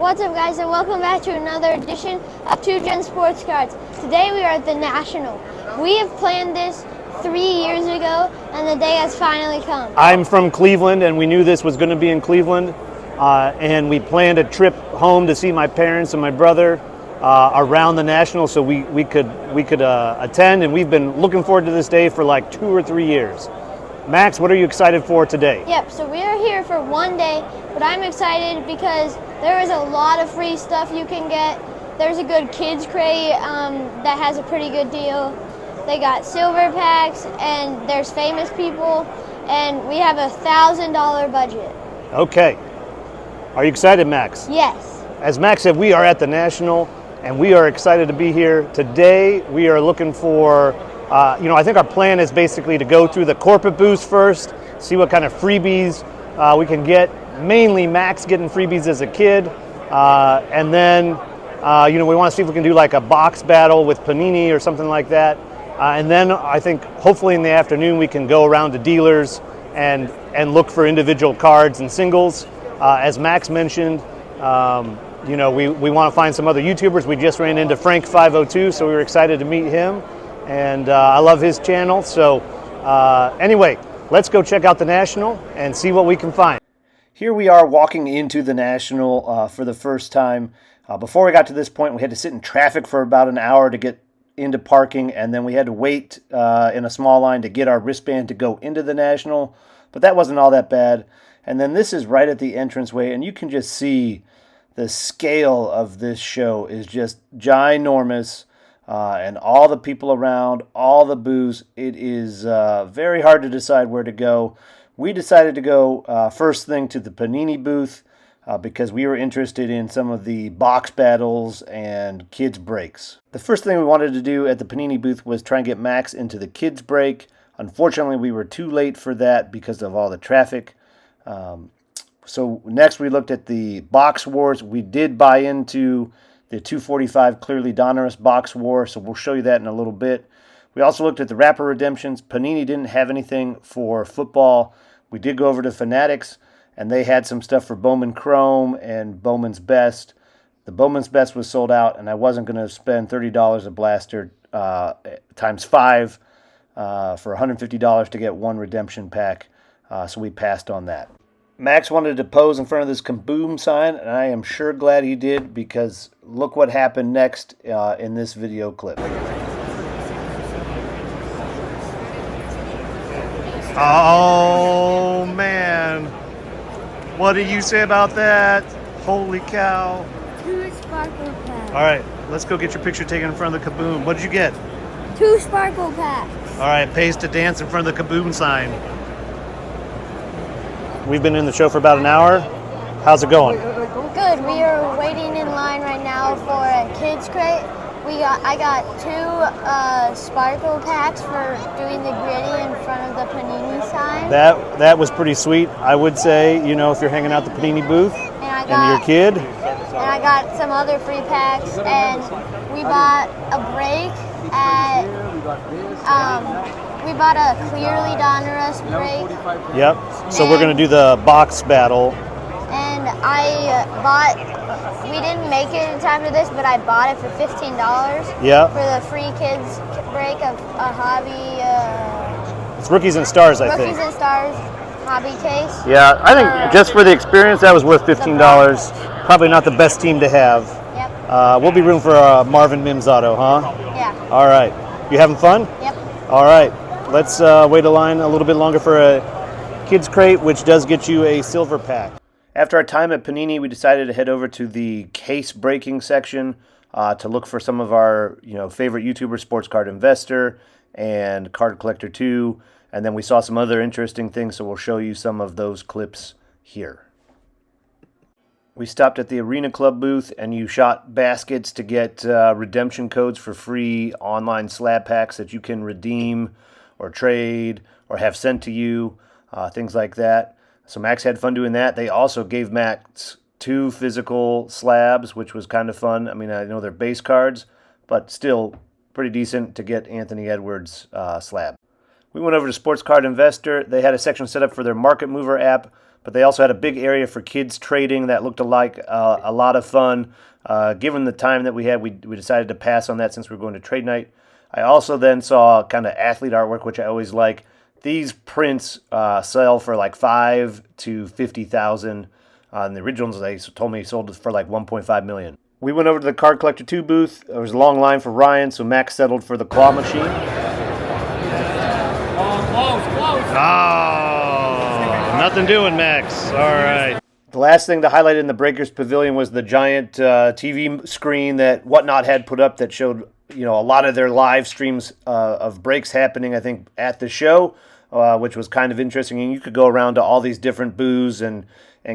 What's up, guys, and welcome back to another edition of 2Gen Sports Cards. Today we are at the National. We have planned this 3 years ago, and the day has finally come. I'm from Cleveland, and we knew this was going to be in Cleveland, and we planned a trip home to see my parents and my brother around the National, so we could attend, and we've been looking forward to this day for like 2 or 3 years. Max, what are you excited for today? Yep, so we are here for one day, but I'm excited because there is a lot of free stuff you can get. There's a good kids crate that has a pretty good deal. They got silver packs, and there's famous people, and we have a $1,000 budget. Okay. Are you excited, Max? Yes. As Max said, we are at the National, and we are excited to be here. Today, we are looking for, I think our plan is basically to go through the corporate booths first, see what kind of freebies we can get. Mainly Max getting freebies as a kid. And then, we want to see if we can do like a box battle with Panini or something like that. And then I think hopefully in the afternoon we can go around to dealers and look for individual cards and singles. As Max mentioned, we want to find some other YouTubers. We just ran into Frank502, so we were excited to meet him. And I love his channel. So anyway, let's go check out the National and see what we can find. Here we are walking into the National for the first time. Before we got to this point, we had to sit in traffic for about an hour to get into parking, and then we had to wait in a small line to get our wristband to go into the National, but that wasn't all that bad. And then this is right at the entranceway, and you can just see the scale of this show is just ginormous. And all the people around, all the booths, it is very hard to decide where to go. We decided to go first thing to the Panini booth because we were interested in some of the box battles and kids breaks. The first thing we wanted to do at the Panini booth was try and get Max into the kids break. Unfortunately, we were too late for that because of all the traffic. So next we looked at the box wars. We did buy into the 245 Clearly Donruss box war, so we'll show you that in a little bit. We also looked at the Rapper Redemptions. Panini didn't have anything for football. We did go over to Fanatics, and they had some stuff for Bowman Chrome and Bowman's Best. The Bowman's Best was sold out, and I wasn't going to spend $30 a blaster times 5 for $150 to get one redemption pack, so we passed on that. Max wanted to pose in front of this Kaboom sign, and I am sure glad he did, because look what happened next in this video clip. Oh, man. What do you say about that? Holy cow. 2 sparkle packs. All right, let's go get your picture taken in front of the Kaboom. What did you get? 2 sparkle packs. All right, pays to dance in front of the Kaboom sign. We've been in the show for about an hour. How's it going? Good. We are waiting in line right now for a kids crate. I got 2 sparkle packs for doing the gritty in front of the Panini sign. That was pretty sweet. I would say, if you're hanging out the Panini booth and you're a kid. And I got some other free packs, and we bought a break at we bought a Clearly Donruss break. Yep. So we're going to do the box battle. And we didn't make it in time for this, but I bought it for $15. Yeah. For the free kids break of a hobby. It's Rookies and Stars, I think. Rookies and Stars hobby case. Yeah, I think just for the experience, that was worth $15. Probably not the best team to have. Yep. We'll be room for a Marvin Mims auto, huh? Yeah. All right. You having fun? Yep. All right. Let's wait a line a little bit longer for a kids crate, which does get you a silver pack. After our time at Panini, we decided to head over to the case breaking section to look for some of our favorite YouTubers, Sports Card Investor and Card Collector 2. And then we saw some other interesting things, so we'll show you some of those clips here. We stopped at the Arena Club booth, and you shot baskets to get redemption codes for free online slab packs that you can redeem or trade or have sent to you, things like that. So Max had fun doing that. They also gave Max 2 physical slabs, which was kind of fun. I mean, I know they're base cards, but still pretty decent to get Anthony Edwards' slab. We went over to Sports Card Investor. They had a section set up for their Market Mover app, but they also had a big area for kids trading that looked like a lot of fun. Given the time that we had, we decided to pass on that since we were going to trade night. I also then saw kind of athlete artwork, which I always like. These prints sell for like $5,000 to $50,000. And the originals, they told me, sold for like $1.5 million. We went over to the Card Collector 2 booth. There was a long line for Ryan, so Max settled for the claw machine. Close. Oh, nothing doing, Max. All right. The last thing to highlight in the Breakers Pavilion was the giant TV screen that Whatnot had put up that showed, a lot of their live streams of breaks happening, I think, at the show, which was kind of interesting. And you could go around to all these different booths and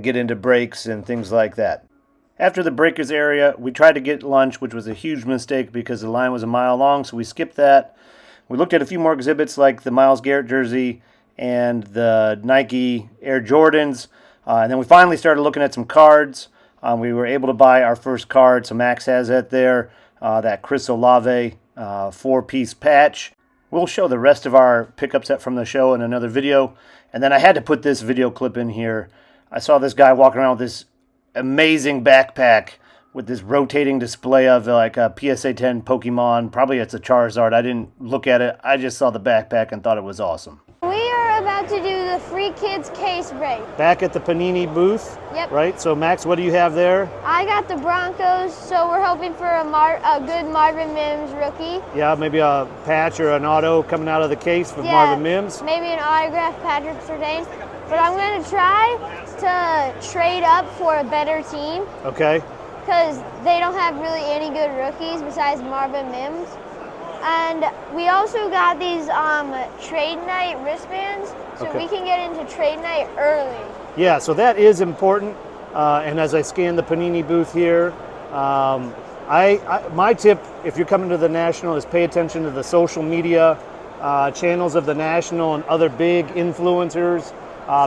get into breaks and things like that. After the Breakers area, we tried to get lunch, which was a huge mistake because the line was a mile long, so we skipped that. We looked at a few more exhibits like the Myles Garrett jersey and the Nike Air Jordans. And then we finally started looking at some cards. We were able to buy our first card, so Max has that there, that Chris Olave 4-piece patch. We'll show the rest of our pickup set from the show in another video. And then I had to put this video clip in here. I saw this guy walking around with this amazing backpack with this rotating display of like a PSA 10 Pokemon. Probably it's a Charizard. I didn't look at it. I just saw the backpack and thought it was awesome. We are about to do the free kids case break. Back at the Panini booth. Yep. Right? So Max, what do you have there? I got the Broncos, so we're hoping for a good Marvin Mims rookie. Yeah, maybe a patch or an auto coming out of the case with Marvin Mims. Maybe an autograph Patrick Surtain. But I'm going to try to trade up for a better team. Okay. Because they don't have really any good rookies besides Marvin Mims. And we also got these trade night wristbands, so we can get into trade night early. Yeah, so that is important. And as I scan the Panini booth here, my tip, if you're coming to the National, is pay attention to the social media channels of the National and other big influencers,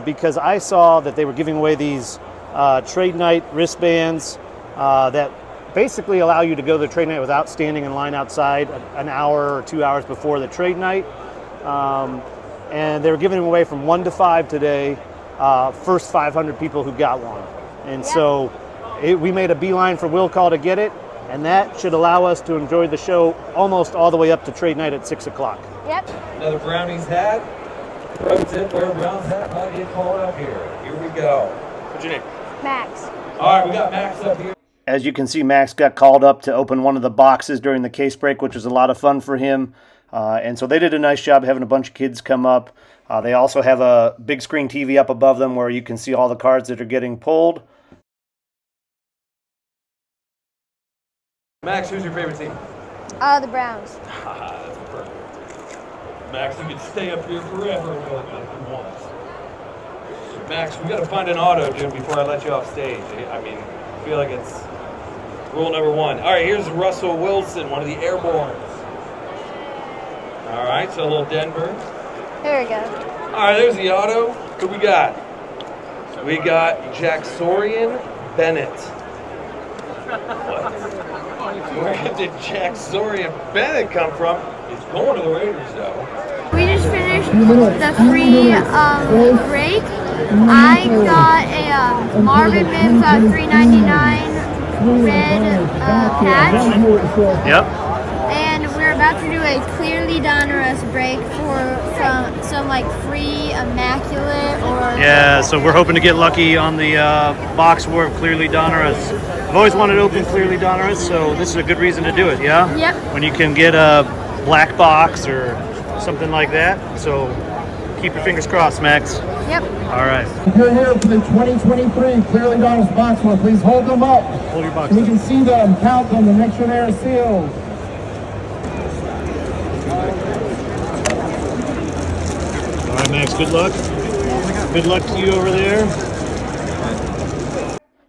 because I saw that they were giving away these trade night wristbands that basically allow you to go to the trade night without standing in line outside an hour or 2 hours before the trade night. And they were giving them away from 1 to 5 today, first 500 people who got one. And so we made a beeline for Will Call to get it, and that should allow us to enjoy the show almost all the way up to trade night at 6 o'clock. Yep. Another Brownies hat. Pro tip, wear a Browns hat, might get called up here. Here we go. What's your name? Max. All right, we got Max up here. As you can see, Max got called up to open one of the boxes during the case break, which was a lot of fun for him. And so they did a nice job having a bunch of kids come up. They also have a big screen TV up above them where you can see all the cards that are getting pulled. Max, who's your favorite team? The Browns. That's perfect. Max, you can stay up here forever if you want. Max, we got to find an auto, dude, before I let you off stage. I mean, I feel like it's rule number 1. All right, here's Russell Wilson, one of the Airborns. All right, so a little Denver. Here we go. All right, there's the auto. Who we got? We got Jacksorian Bennett. What? Where did Jacksorian Bennett come from? He's going to the Raiders, though. We just finished the free break. I got a Marvin Mims $3.99 red patch. Yep. And we're about to do a Clearly Donruss break for some like free immaculate or. Yeah, so we're hoping to get lucky on the box war of Clearly Donruss. I've always wanted to open Clearly Donruss, so this is a good reason to do it, yeah? Yep. When you can get a black box or something like that. So keep your fingers crossed, Max. Yep. All right. If you're here for the 2023 Clearly Donruss box one, please hold them up. Hold your box. So we can see them, count them, and make sure they're sealed. All right, Max, good luck. Good luck to you over there.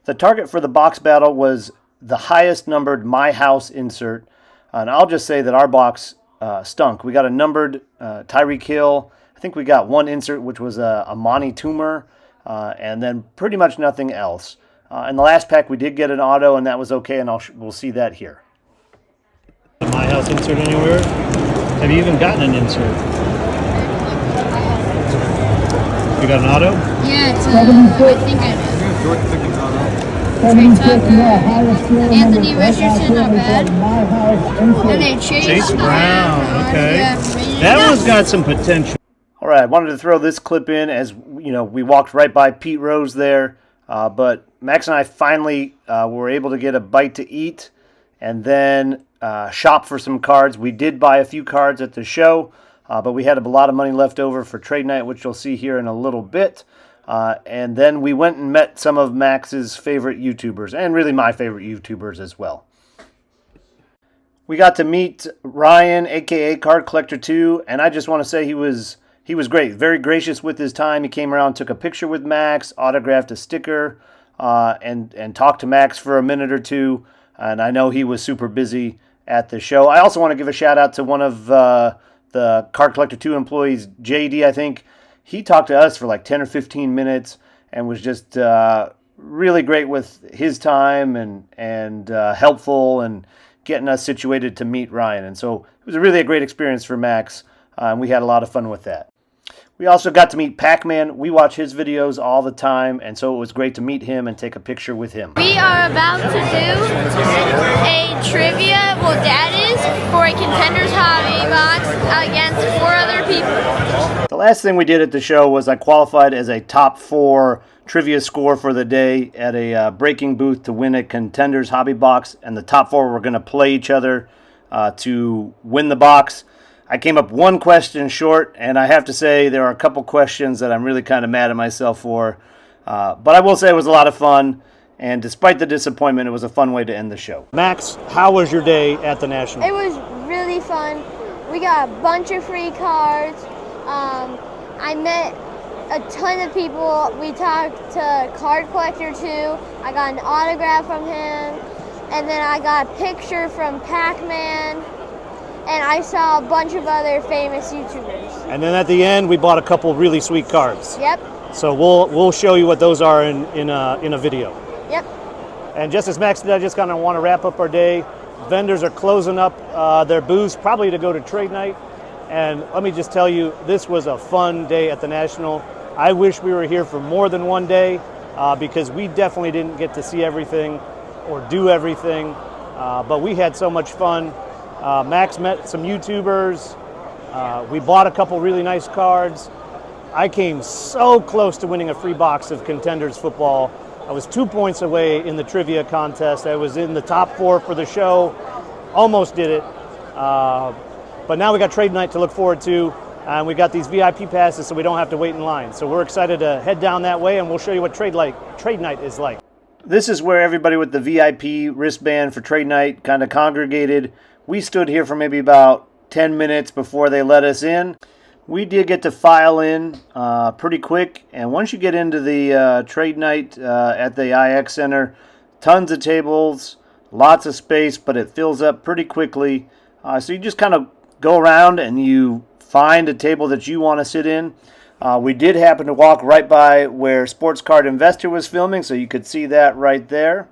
The target for the box battle was the highest numbered My House insert. And I'll just say that our box stunk. We got a numbered Tyreek Hill. I think we got one insert, which was a Monty Toomer, and then pretty much nothing else. In the last pack, we did get an auto, and that was okay, and we'll see that here. My House insert anywhere? Have you even gotten an insert? You got an auto? Yeah, it's I think I do. Anthony Richardson, not bad. And then Chase Brown, okay. Yeah, That one's got some potential. All right, I wanted to throw this clip in as, you know, we walked right by Pete Rose there, but Max and I finally were able to get a bite to eat and then shop for some cards. We did buy a few cards at the show, but we had a lot of money left over for trade night, which you'll see here in a little bit. And then we went and met some of Max's favorite YouTubers, and really my favorite YouTubers as well. We got to meet Ryan, aka Card Collector 2, and I just want to say he was great, very gracious with his time. He came around, took a picture with Max, autographed a sticker, and talked to Max for a minute or two. And I know he was super busy at the show. I also want to give a shout out to one of the Card Collector 2 employees, JD, I think. He talked to us for like 10 or 15 minutes and was just really great with his time and helpful and getting us situated to meet Ryan. And so it was really a great experience for Max, and we had a lot of fun with that. We also got to meet Pac-Man. We watch his videos all the time, and so it was great to meet him and take a picture with him. We are about to do a trivia, well Dad is, for a Contenders Hobby Box against 4 other people. The last thing we did at the show was I qualified as a top 4 trivia score for the day at a breaking booth to win a Contenders Hobby Box, and the top 4 were going to play each other to win the box. I came up one question short, and I have to say there are a couple questions that I'm really kind of mad at myself for. But I will say it was a lot of fun, and despite the disappointment, it was a fun way to end the show. Max, how was your day at the National? It was really fun. We got a bunch of free cards. I met a ton of people. We talked to Card Collector 2. I got an autograph from him, and then I got a picture from Pac-Man. And I saw a bunch of other famous YouTubers. And then at the end, we bought a couple really sweet cards. Yep. So we'll show you what those are in a video. Yep. And just as Max did, I just kind of want to wrap up our day. Vendors are closing up their booths, probably to go to trade night. And let me just tell you, this was a fun day at the National. I wish we were here for more than one day because we definitely didn't get to see everything or do everything. But we had so much fun. Max met some YouTubers. We bought a couple really nice cards. I came so close to winning a free box of Contenders football. I was 2 points away in the trivia contest. I was in the top 4 for the show. Almost did it. But now we got trade night to look forward to. And we got these VIP passes so we don't have to wait in line. So we're excited to head down that way, and we'll show you what trade night is like. This is where everybody with the VIP wristband for trade night kind of congregated. We stood here for maybe about 10 minutes before they let us in. We did get to file in pretty quick, and once you get into the trade night at the IX Center, tons of tables, lots of space, but it fills up pretty quickly. So you just kind of go around and you find a table that you want to sit in. We did happen to walk right by where Sports Card Investor was filming, so you could see that right there.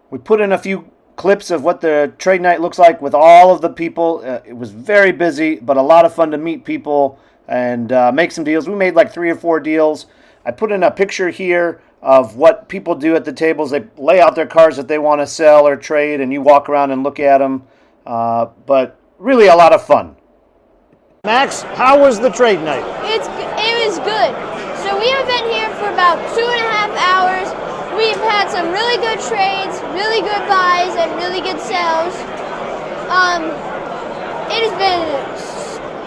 We put in a few clips of what the trade night looks like with all of the people. It was very busy, but a lot of fun to meet people and make some deals. We made like 3 or 4 deals. I put in a picture here of what people do at the tables. They lay out their cards that they want to sell or trade, and you walk around and look at them. But really a lot of fun. Max, how was the trade night? It was good. So we have been here for about 2.5 hours. We've had some really good trades, really good buys, and really good sells. It has been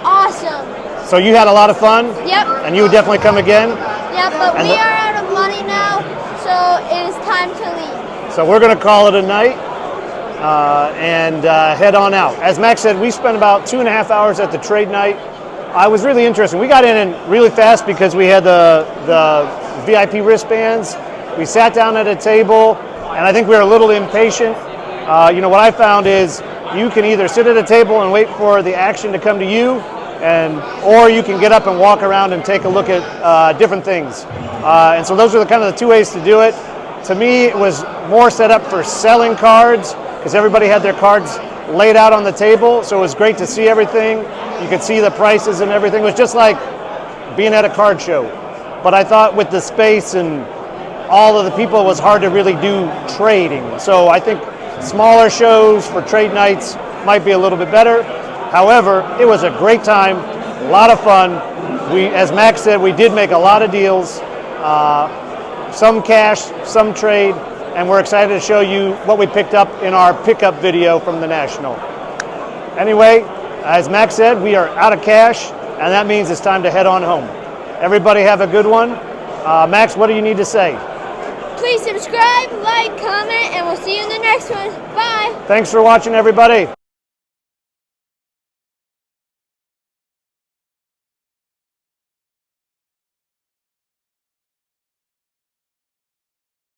awesome. So you had a lot of fun? Yep. And you would definitely come again? Yep, but we are out of money now, so it is time to leave. So we're going to call it a night and head on out. As Max said, we spent about 2.5 hours at the trade night. I was really interested. We got in really fast because we had the VIP wristbands. We sat down at a table, and I think we were a little impatient. What I found is you can either sit at a table and wait for the action to come to you, or you can get up and walk around and take a look at different things. And so those are the 2 ways to do it. To me, it was more set up for selling cards because everybody had their cards laid out on the table, so it was great to see everything. You could see the prices and everything. It was just like being at a card show. But I thought with the space and all of the people, it was hard to really do trading. So I think smaller shows for trade nights might be a little bit better. However, it was a great time, a lot of fun. As Max said, we did make a lot of deals, some cash, some trade, and we're excited to show you what we picked up in our pickup video from the National. Anyway, as Max said, we are out of cash, and that means it's time to head on home. Everybody have a good one. Max, what do you need to say? Please subscribe, like, comment, and we'll see you in the next one. Bye. Thanks for watching, everybody.